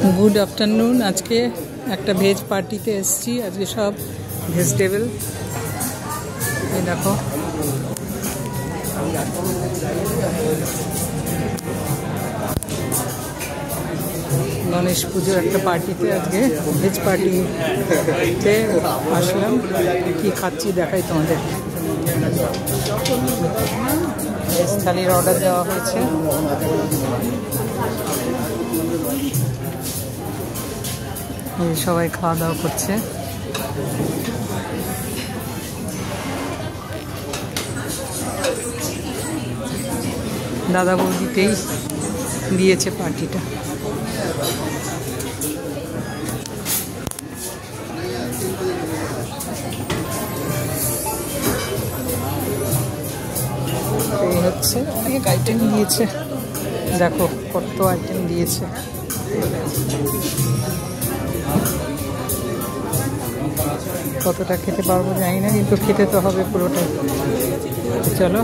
Good afternoon. आज के एक भेज पार्टीते एसছি। आज के सब ভেজিটেবল देखो गणेश पुजोर एक पार्टीते आज के भेज पार्टीते आसलाम। कि खाচ্ছি দেখাই তোমাদের। भेज थालिर अर्डार देওয়া হয়েছে। সবাই খাওয়া দাওয়া করছে। দাদা বৌদিতেই দিয়েছে পার্টিটা। এই হচ্ছে অনেক আইটেম দিয়েছে, দেখো কত আইটেম দিয়েছে। কতটা খেতে পারবো জানি না, কিন্তু খেতে তো হবে পুরোটাই। চলো।